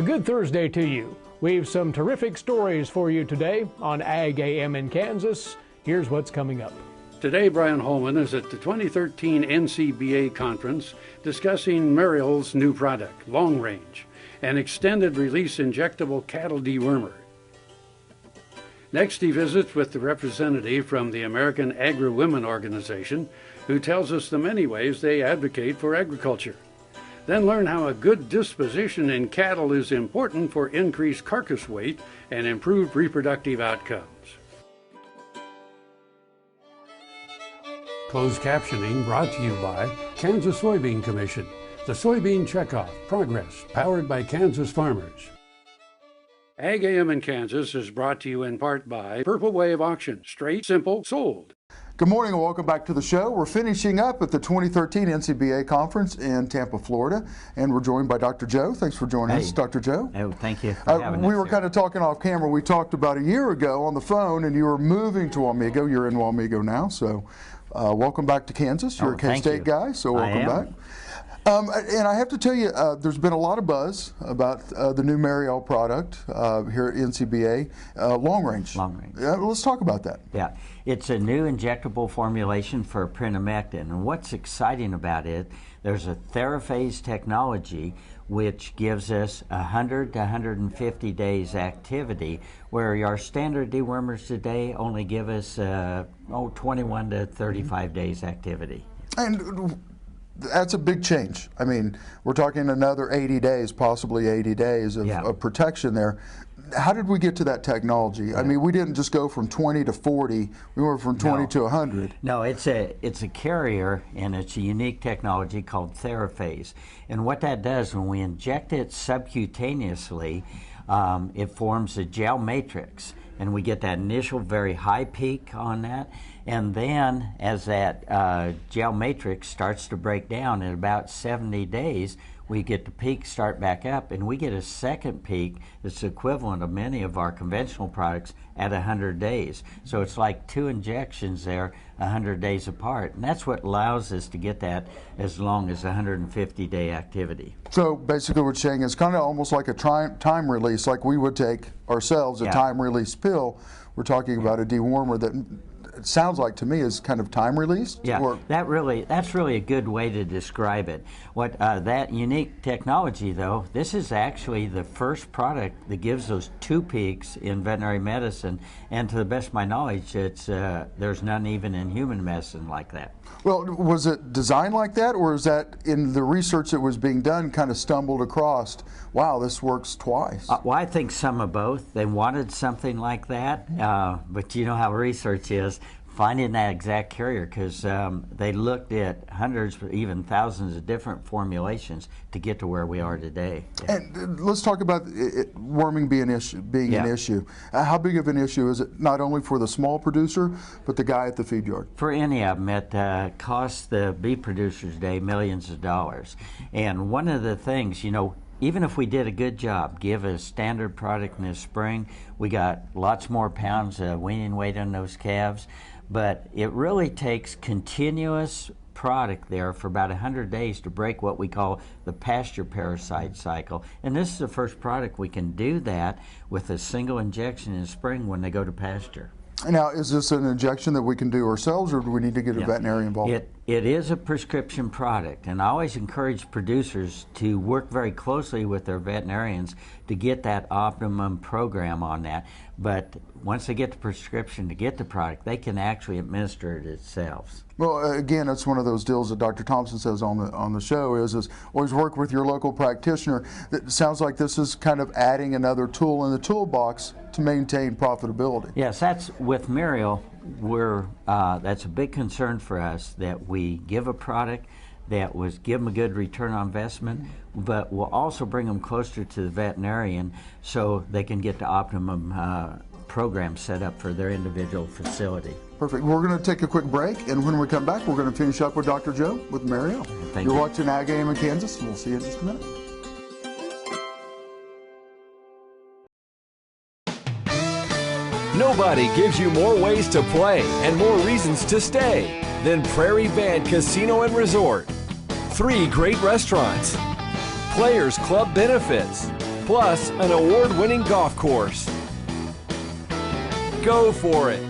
A good Thursday to you. We've some terrific stories for you today on Ag AM in Kansas. Here's what's coming up. Today, Brian Holman is at the 2013 NCBA conference discussing Mariol's new product, Long Range, an extended release injectable cattle dewormer. Next, he visits with the representative from the American Agri-Women Organization, who tells us the many ways they advocate for agriculture. Then learn how a good disposition in cattle is important for increased carcass weight and improved reproductive outcomes. Closed captioning brought to you by Kansas Soybean Commission, the Soybean Checkoff Progress, powered by Kansas farmers. Ag AM in Kansas is brought to you in part by Purple Wave Auction. Straight, simple, sold. Good morning and welcome back to the show. We're finishing up at the 2013 NCBA conference in Tampa, Florida, and we're joined by Dr. Joe. Thanks for joining us, Dr. Joe. Oh, thank you for having us. We were kind of talking off camera. We talked about a year ago on the phone, and you were moving to Wamego. You're in Wamego now, so welcome back to Kansas. You're a K-State guy, so welcome back. And I have to tell you, there's been a lot of buzz about the new Mariol product here at NCBA, Long Range. Long Range. Let's talk about that. Yeah, it's a new injectable formulation for Prenamectin, and what's exciting about it, there's a TheraPhase technology which gives us 100 to 150 days activity, where our standard dewormers today only give us 21 to 35 days activity. And that's a big change. I mean, we're talking another 80 days, possibly 80 days of protection there. How did we get to that technology? Yeah. I mean, we didn't just go from 20 to 40. We went from 20 to 100. No, it's a carrier, and it's a unique technology called TheraPhase. And what that does, when we inject it subcutaneously, it forms a gel matrix, and we get that initial very high peak on that. And then as that gel matrix starts to break down in about 70 days, we get the peak start back up, and we get a second peak that's equivalent of many of our conventional products at 100 days. So it's like two injections there 100 days apart, and that's what allows us to get that as long as 150-day activity. So basically what you're saying is kind of almost like a time release, like we would take ourselves, a time release pill. We're talking about a dewormer that it sounds like to me is kind of time released. Yeah, that's really a good way to describe it. What that unique technology, though, this is actually the first product that gives those two peaks in veterinary medicine, and to the best of my knowledge, it's there's none even in human medicine like that. Well, was it designed like that, or is that in the research that was being done kind of stumbled across, wow, this works twice? Well, I think some of both. They wanted something like that, but you know how research is, finding that exact carrier, because they looked at hundreds, even thousands of different formulations to get to where we are today. Yeah. And let's talk about worming being an issue. How big of an issue is it, not only for the small producer, but the guy at the feed yard? For any of them, it costs the beef producers today millions of dollars. And one of the things, you know, even if we did a good job, give a standard product in the spring, we got lots more pounds of weaning weight on those calves, but it really takes continuous product there for about 100 days to break what we call the pasture parasite cycle. And this is the first product we can do that with a single injection in spring when they go to pasture. Now, is this an injection that we can do ourselves, or do we need to get a veterinarian involved? It is a prescription product, and I always encourage producers to work very closely with their veterinarians to get that optimum program on that. But once they get the prescription to get the product, they can actually administer it themselves. Well, again, that's one of those deals that Dr. Thompson says on the show is always work with your local practitioner. It sounds like this is kind of adding another tool in the toolbox to maintain profitability. Yes, that's with Mariol. That's a big concern for us, that we give a product that give them a good return on investment, but we'll also bring them closer to the veterinarian so they can get the optimum program set up for their individual facility. Perfect. We're going to take a quick break, and when we come back, we're going to finish up with Dr. Joe with Mariol. You're watching Ag AM in Kansas, and we'll see you in just a minute. Nobody gives you more ways to play and more reasons to stay than Prairie Band Casino and Resort. 3 great restaurants, Players Club benefits, plus an award-winning golf course. Go for it!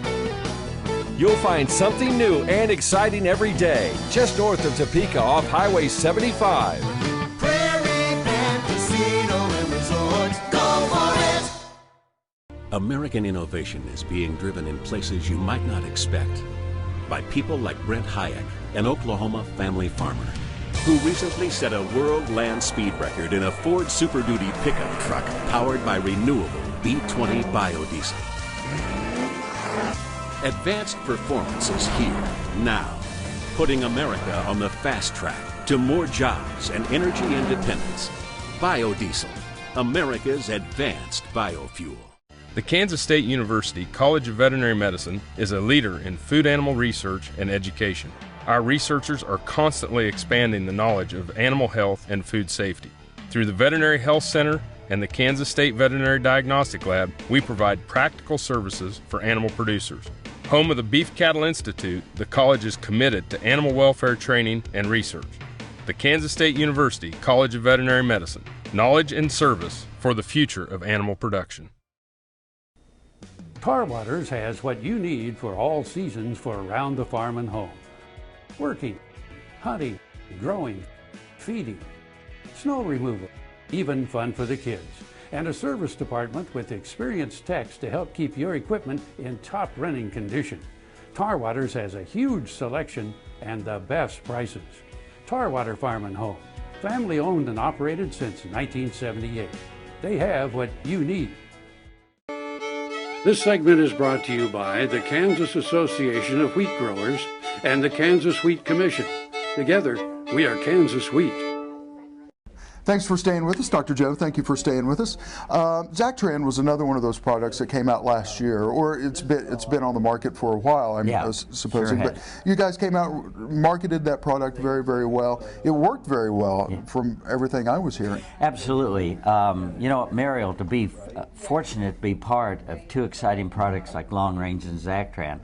You'll find something new and exciting every day, just north of Topeka off Highway 75. Prairie Van Casino and Resort. Go for it! American innovation is being driven in places you might not expect by people like Brent Hayek, an Oklahoma family farmer, who recently set a world land speed record in a Ford Super Duty pickup truck powered by renewable B20 biodiesel. Advanced performance is here, now, putting America on the fast track to more jobs and energy independence. Biodiesel, America's advanced biofuel. The Kansas State University College of Veterinary Medicine is a leader in food animal research and education. Our researchers are constantly expanding the knowledge of animal health and food safety. Through the Veterinary Health Center and the Kansas State Veterinary Diagnostic Lab, we provide practical services for animal producers. Home of the Beef Cattle Institute, the college is committed to animal welfare training and research. The Kansas State University College of Veterinary Medicine, knowledge and service for the future of animal production. Tar Waters has what you need for all seasons for around the farm and home. Working, hunting, growing, feeding, snow removal, even fun for the kids. And a service department with experienced techs to help keep your equipment in top running condition. Tar Waters has a huge selection and the best prices. Tar Water Farm and Home, family owned and operated since 1978. They have what you need. This segment is brought to you by the Kansas Association of Wheat Growers and the Kansas Wheat Commission. Together, we are Kansas Wheat. Thanks for staying with us, Dr. Joe. Thank you for staying with us. Zactran was another one of those products that came out last year, or it's been on the market for a while, I'm supposing. Sure but you guys came out, marketed that product very, very well. It worked very well from everything I was hearing. Absolutely. You know, Mariel, to be fortunate to be part of two exciting products like Long Range and Zactran.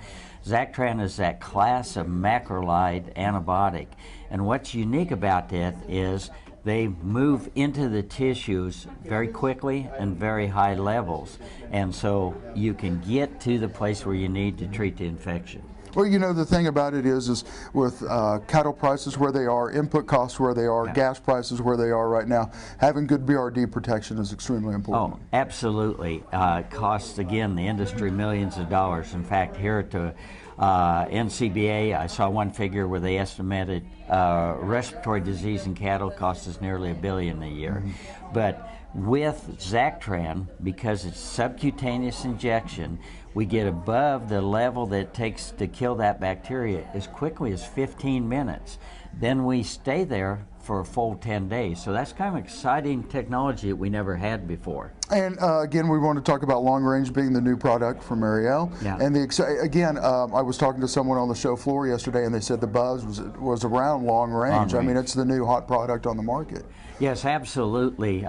Zactran is that class of macrolide antibiotic, and what's unique about that is they move into the tissues very quickly and very high levels, and so you can get to the place where you need to treat the infection. Well, you know, the thing about it is with cattle prices where they are, input costs where they are, gas prices where they are right now, having good BRD protection is extremely important. Oh, absolutely. Costs, again, the industry millions of dollars. In fact, here at the NCBA, I saw one figure where they estimated respiratory disease in cattle costs us nearly $1 billion a year. Mm-hmm. But with Zactran, because it's subcutaneous injection, we get above the level that it takes to kill that bacteria as quickly as 15 minutes. Then we stay there for a full 10 days. So that's kind of exciting technology that we never had before. And again, we want to talk about Long Range being the new product from Mariel. Yeah. And I was talking to someone on the show floor yesterday, and they said the buzz was around Long Range. I mean, it's the new hot product on the market. Yes, absolutely.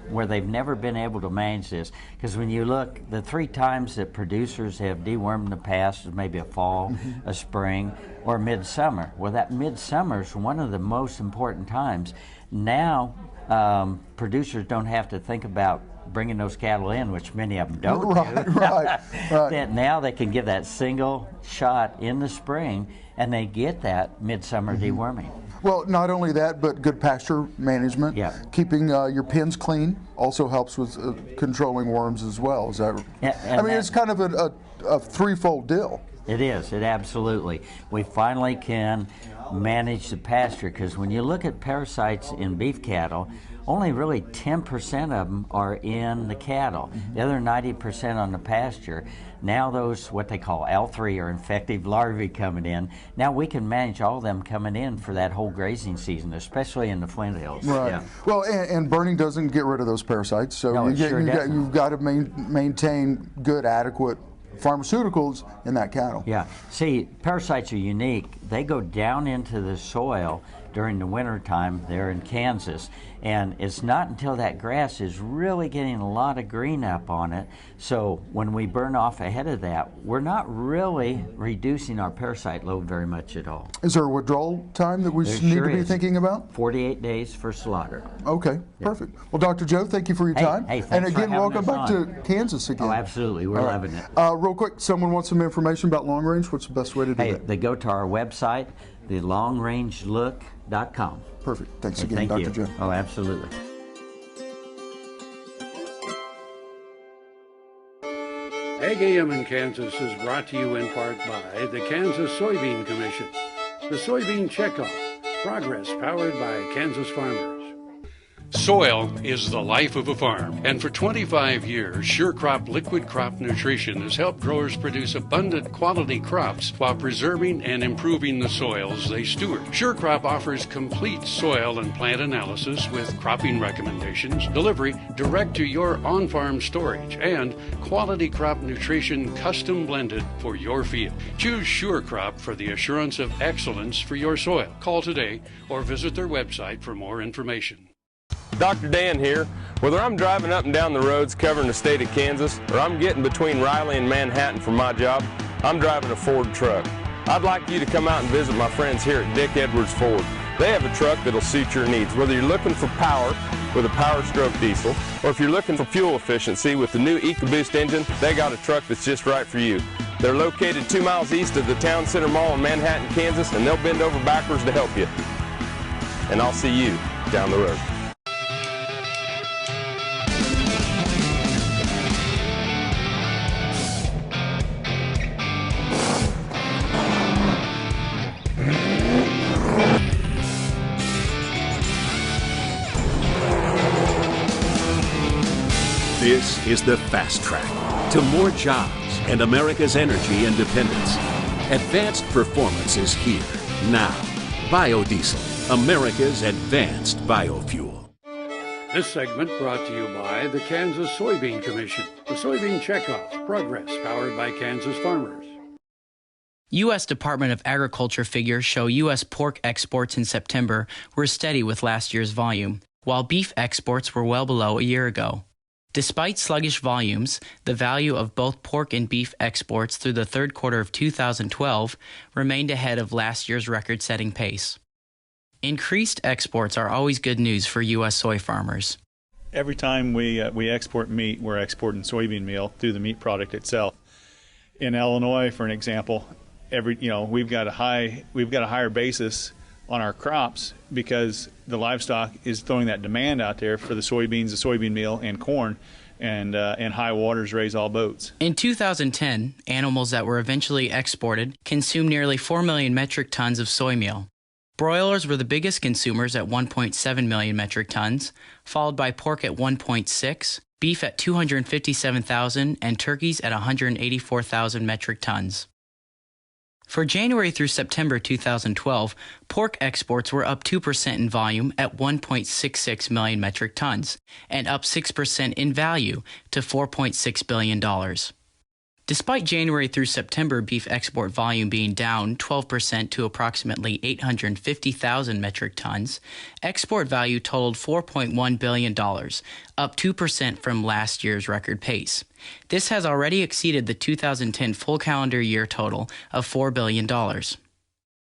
Where they've never been able to manage this, because when you look, the 3 times that producers have dewormed in the past is maybe a fall, a spring, or midsummer. Well, that midsummer is one of the most important times. Now, producers don't have to think about bringing those cattle in, which many of them don't do. Right. That now they can give that single shot in the spring, and they get that midsummer deworming. Well, not only that, but good pasture management. Yeah. Keeping your pens clean also helps with controlling worms as well. Is that? I mean, it's kind of a threefold deal. It is. It absolutely. We finally can manage the pasture, because when you look at parasites in beef cattle, only really 10% of them are in the cattle. The other 90% on the pasture. Now those, what they call L3 or infective larvae coming in, now we can manage all of them coming in for that whole grazing season, especially in the Flint Hills. Right. Yeah. Well, and burning doesn't get rid of those parasites, so no, you've got to maintain good, adequate pharmaceuticals in that cattle. Yeah. See, parasites are unique. They go down into the soil during the winter time there in Kansas. And it's not until that grass is really getting a lot of green up on it. So when we burn off ahead of that, we're not really reducing our parasite load very much at all. Is there a withdrawal time that we need to be thinking about? 48 days for slaughter. Okay, perfect. Well, Dr. Joe, thank you for your time. Hey, and again, welcome back to Kansas again. Oh, absolutely. We're loving it. Real quick, someone wants some information about long range. What's the best way to do that? They go to our website, thelongrangelook.com. Perfect. Thanks again, Dr. Joe. Oh, absolutely. Ag AM in Kansas is brought to you in part by the Kansas Soybean Commission. The Soybean Checkoff, progress powered by Kansas farmers. Soil is the life of a farm, and for 25 years, SureCrop Liquid Crop Nutrition has helped growers produce abundant quality crops while preserving and improving the soils they steward. SureCrop offers complete soil and plant analysis with cropping recommendations, delivery direct to your on-farm storage, and quality crop nutrition custom blended for your field. Choose SureCrop for the assurance of excellence for your soil. Call today or visit their website for more information. Dr. Dan here. Whether I'm driving up and down the roads covering the state of Kansas or I'm getting between Riley and Manhattan for my job, I'm driving a Ford truck. I'd like you to come out and visit my friends here at Dick Edwards Ford. They have a truck that'll suit your needs, whether you're looking for power with a Power Stroke diesel or if you're looking for fuel efficiency with the new EcoBoost engine, they got a truck that's just right for you. They're located 2 miles east of the Town Center Mall in Manhattan, Kansas, and they'll bend over backwards to help you. And I'll see you down the road. This is the fast track to more jobs and America's energy independence. Advanced performance is here now. Biodiesel, America's advanced biofuel. This segment brought to you by the Kansas Soybean Commission. The Soybean Checkoff, progress powered by Kansas farmers. U.S. Department of Agriculture figures show U.S. pork exports in September were steady with last year's volume, while beef exports were well below a year ago. Despite sluggish volumes, the value of both pork and beef exports through the third quarter of 2012 remained ahead of last year's record-setting pace. Increased exports are always good news for U.S. soy farmers. Every time we export meat, we're exporting soybean meal through the meat product itself. In Illinois, for an example, we've got a higher basis on our crops because the livestock is throwing that demand out there for the soybeans, the soybean meal, and corn, and high waters raise all boats. In 2010, animals that were eventually exported consumed nearly 4 million metric tons of soy meal. Broilers were the biggest consumers at 1.7 million metric tons, followed by pork at 1.6, beef at 257,000, and turkeys at 184,000 metric tons. For January through September 2012, pork exports were up 2% in volume at 1.66 million metric tons, and up 6% in value to $4.6 billion. Despite January through September beef export volume being down 12% to approximately 850,000 metric tons, export value totaled $4.1 billion, up 2% from last year's record pace. This has already exceeded the 2010 full calendar year total of $4 billion.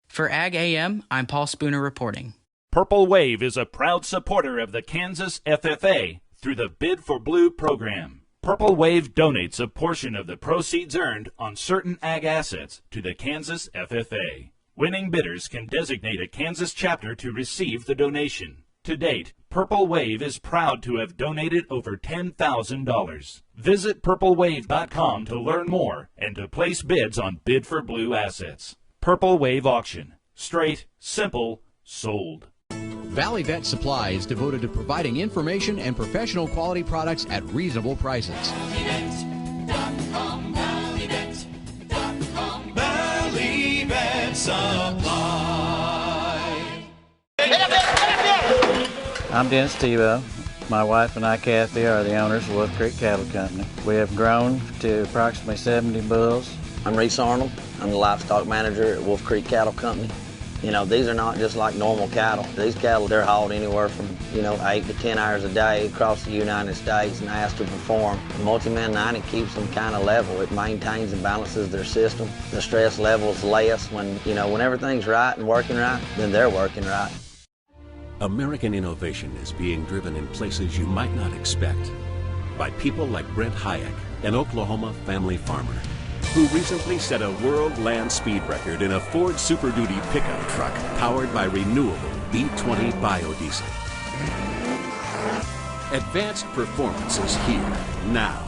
For Ag AM, I'm Paul Spooner reporting. Purple Wave is a proud supporter of the Kansas FFA through the Bid for Blue program. Purple Wave donates a portion of the proceeds earned on certain ag assets to the Kansas FFA. Winning bidders can designate a Kansas chapter to receive the donation. To date, Purple Wave is proud to have donated over $10,000. Visit purplewave.com to learn more and to place bids on Bid for Blue assets. Purple Wave Auction. Straight, simple, sold. Valley Vet Supply is devoted to providing information and professional quality products at reasonable prices. ValleyVet.com, ValleyVet.com, Valley Vet Supply. I'm Dennis Tebow. My wife and I, Kathy, are the owners of Wolf Creek Cattle Company. We have grown to approximately 70 bulls. I'm Reese Arnold. I'm the livestock manager at Wolf Creek Cattle Company. You know, these are not just like normal cattle. These cattle, they're hauled anywhere from, 8 to 10 hours a day across the United States and asked to perform. Multi-Man 90 keeps them kind of level. It maintains and balances their system. The stress level is less when, when everything's right and working right, then they're working right. American innovation is being driven in places you might not expect by people like Brent Hayek, an Oklahoma family farmer, who recently set a world land speed record in a Ford Super Duty pickup truck powered by renewable E20 biodiesel. Advanced performance is here, now,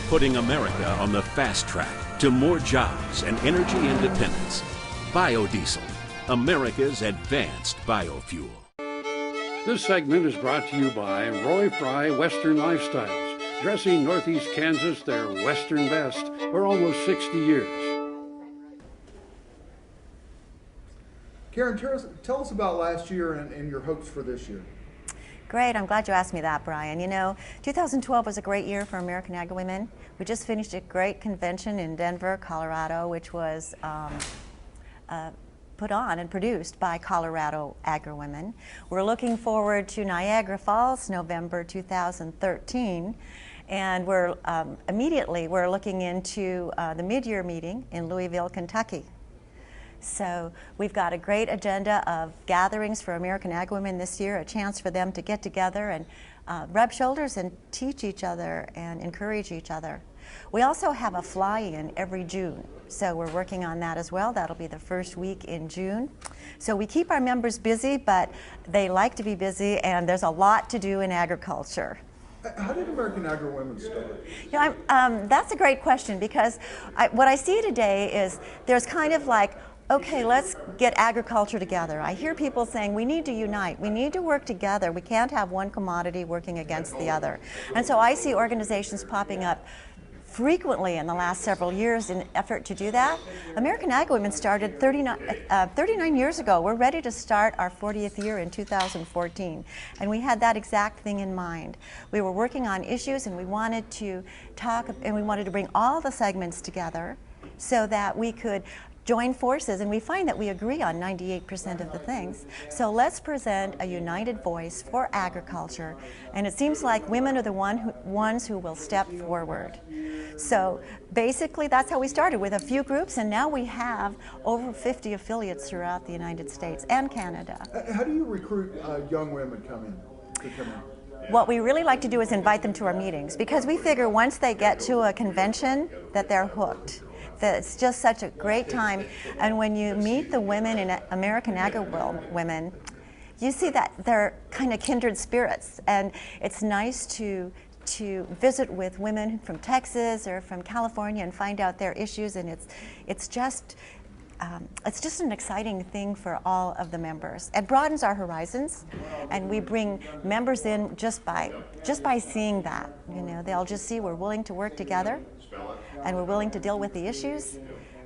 putting America on the fast track to more jobs and energy independence. Biodiesel, America's advanced biofuel. This segment is brought to you by Roy Fry Western Lifestyles, dressing Northeast Kansas their Western best for almost 60 years. Karen, tell us about last year and your hopes for this year. Great, I'm glad you asked me that, Brian. 2012 was a great year for American Agri Women. We just finished a great convention in Denver, Colorado, which was put on and produced by Colorado Agri Women. We're looking forward to Niagara Falls, November 2013. And we're looking into the mid-year meeting in Louisville, Kentucky. So we've got a great agenda of gatherings for American Agri Women this year, a chance for them to get together and rub shoulders and teach each other and encourage each other. We also have a fly-in every June, so we're working on that as well. That'll be the first week in June. So we keep our members busy, but they like to be busy, and there's a lot to do in agriculture. How did American Agri Women start? That's a great question, because what I see today is there's kind of like, okay, let's get agriculture together. I hear people saying we need to unite, we need to work together. We can't have one commodity working against the other. And so I see organizations popping up frequently in the last several years in effort to do that. American Agri Women started 39 years ago. We're ready to start our 40th year in 2014, and we had that exact thing in mind. We were working on issues, and we wanted to talk, and we wanted to bring all the segments together so that we could join forces, and we find that we agree on 98% of the things. So let's present a united voice for agriculture, and it seems like women are the ones who will step forward. So basically that's how we started, with a few groups, and now we have over 50 affiliates throughout the United States and Canada. How do you recruit young women to come in? What we really like to do is invite them to our meetings, because we figure once they get to a convention that they're hooked. That it's just such a great time, and when you meet the women in American Agri Women, you see that they're kind of kindred spirits, and it's nice to visit with women from Texas or from California and find out their issues, and it's just an exciting thing for all of the members. It broadens our horizons, and we bring members in just by seeing that. They'll just see we're willing to work together, and we're willing to deal with the issues,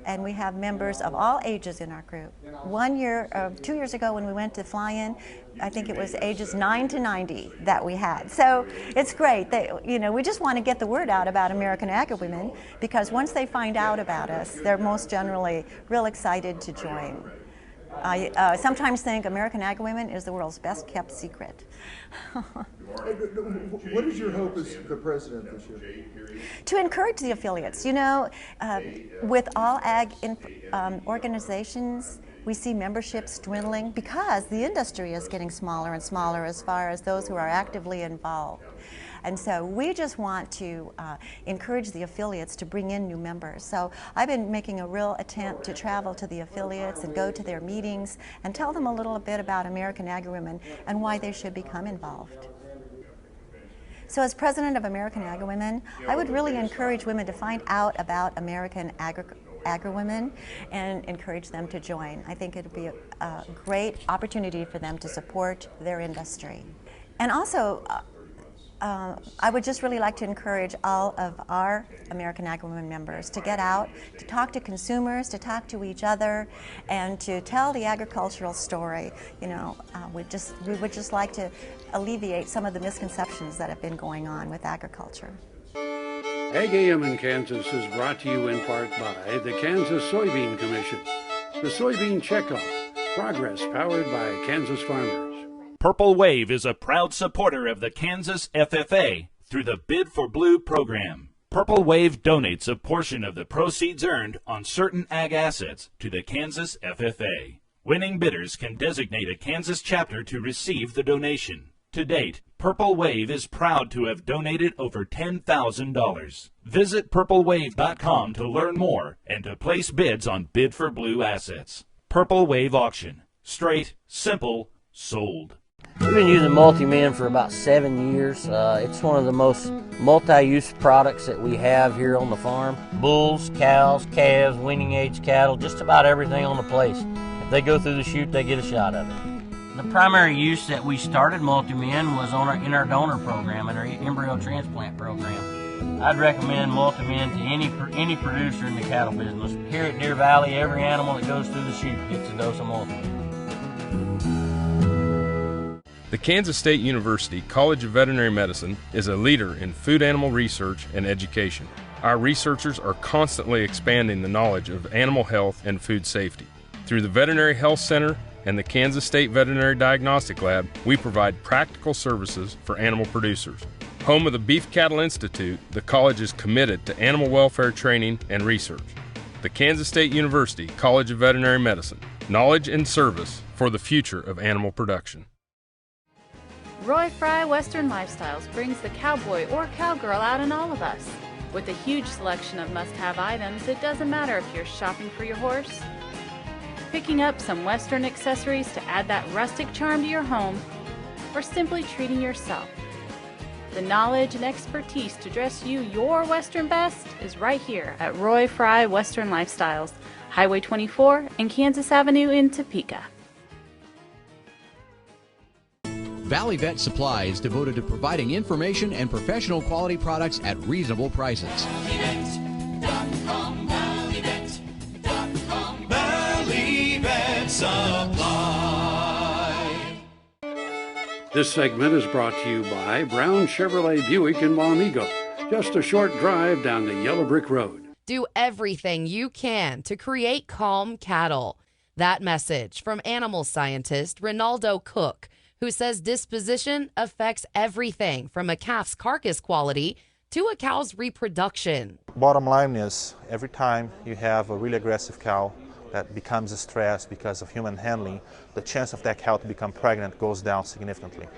and we have members of all ages in our group. 2 years ago when we went to fly-in, I think it was ages 9 to 90 that we had. So it's great. We just want to get the word out about American Agri Women, because once they find out about us, they're most generally real excited to join. I sometimes think American Agri Women is the world's best kept secret. What is your hope as the president this year? To encourage the affiliates. With all ag organizations, we see memberships dwindling because the industry is getting smaller and smaller as far as those who are actively involved. And so we just want to encourage the affiliates to bring in new members. So I've been making a real attempt to travel to the affiliates and go to their meetings and tell them a little bit about American Agri Women and why they should become involved. So as president of American Agri Women, I would really encourage women to find out about American Agri Women and encourage them to join. I think it would be a great opportunity for them to support their industry. And also, I would just really like to encourage all of our American Agri Women members to get out, to talk to consumers, to talk to each other, and to tell the agricultural story. We would just like to alleviate some of the misconceptions that have been going on with agriculture. Ag AM in Kansas is brought to you in part by the Kansas Soybean Commission, the Soybean Checkoff, Progress, powered by Kansas farmers. Purple Wave is a proud supporter of the Kansas FFA through the Bid for Blue program. Purple Wave donates a portion of the proceeds earned on certain ag assets to the Kansas FFA. Winning bidders can designate a Kansas chapter to receive the donation. To date, Purple Wave is proud to have donated over $10,000. Visit purplewave.com to learn more and to place bids on Bid for Blue assets. Purple Wave Auction. Straight, simple, sold. We've been using Multi-Men for about 7 years. It's one of the most multi-use products that we have here on the farm. Bulls, cows, calves, weaning age cattle, just about everything on the place. If they go through the chute, they get a shot of it. The primary use that we started Multi-Men was in our donor program, in our embryo transplant program. I'd recommend Multi-Men to any producer in the cattle business. Here at Deer Valley, every animal that goes through the chute gets a dose of Multi-Men. The Kansas State University College of Veterinary Medicine is a leader in food animal research and education. Our researchers are constantly expanding the knowledge of animal health and food safety. Through the Veterinary Health Center and the Kansas State Veterinary Diagnostic Lab, we provide practical services for animal producers. Home of the Beef Cattle Institute, the college is committed to animal welfare training and research. The Kansas State University College of Veterinary Medicine, knowledge and service for the future of animal production. Roy Fry Western Lifestyles brings the cowboy or cowgirl out in all of us. With a huge selection of must-have items, it doesn't matter if you're shopping for your horse, picking up some Western accessories to add that rustic charm to your home, or simply treating yourself. The knowledge and expertise to dress you your Western best is right here at Roy Fry Western Lifestyles, Highway 24 and Kansas Avenue in Topeka. Valley Vet Supply is devoted to providing information and professional quality products at reasonable prices. ValleyVet.com, ValleyVet.com, Valley Vet Supply. This segment is brought to you by Brown Chevrolet Buick in Wamego, just a short drive down the Yellow Brick Road. Do everything you can to create calm cattle. That message from animal scientist Ronaldo Cook, who says disposition affects everything from a calf's carcass quality to a cow's reproduction. Bottom line is, every time you have a really aggressive cow that becomes a stress because of human handling, the chance of that cow to become pregnant goes down significantly.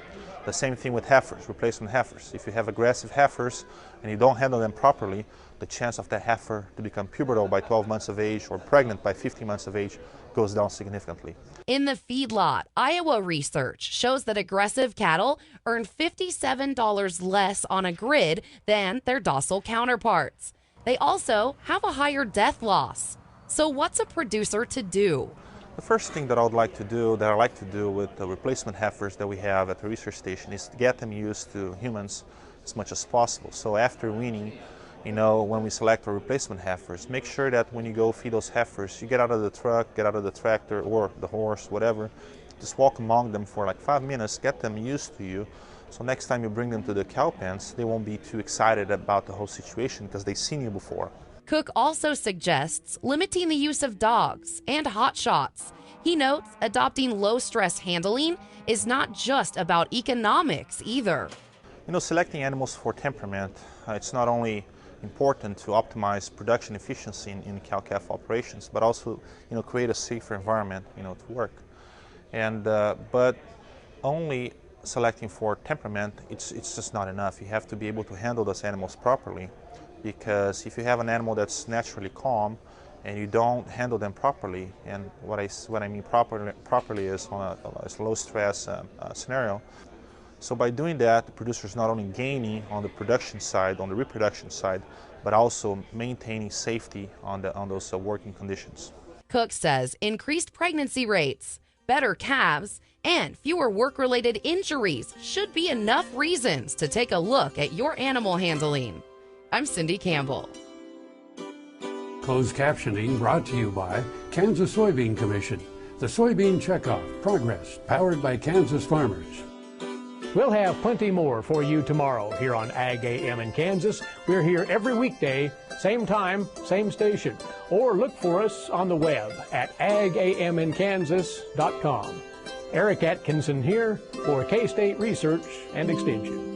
The same thing with heifers, replacement heifers. If you have aggressive heifers and you don't handle them properly, the chance of that heifer to become pubertal by 12 months of age or pregnant by 15 months of age goes down significantly. In the feedlot, Iowa research shows that aggressive cattle earn $57 less on a grid than their docile counterparts. They also have a higher death loss. So what's a producer to do? The first thing that I like to do with the replacement heifers that we have at the research station is to get them used to humans as much as possible. So after weaning, when we select our replacement heifers, make sure that when you go feed those heifers, you get out of the truck, get out of the tractor or the horse, whatever, just walk among them for like 5 minutes, get them used to you. So next time you bring them to the cow pens, they won't be too excited about the whole situation because they've seen you before. Cook also suggests limiting the use of dogs and hot shots. He notes adopting low-stress handling is not just about economics either. Selecting animals for temperament, it's not only important to optimize production efficiency in cow-calf operations, but also, create a safer environment, to work. And but only selecting for temperament, it's just not enough. You have to be able to handle those animals properly, because if you have an animal that's naturally calm and you don't handle them properly, and what I mean properly is on a low-stress scenario. So by doing that, the producer is not only gaining on the production side, on the reproduction side, but also maintaining safety on those working conditions. Cook says increased pregnancy rates, better calves, and fewer work-related injuries should be enough reasons to take a look at your animal handling. I'm Cindy Campbell. Closed captioning brought to you by Kansas Soybean Commission. The Soybean Checkoff. Progress, powered by Kansas farmers. We'll have plenty more for you tomorrow here on Ag AM in Kansas. We're here every weekday same time, same station. Or look for us on the web at agaminkansas.com. Eric Atkinson here for K-State Research and Extension.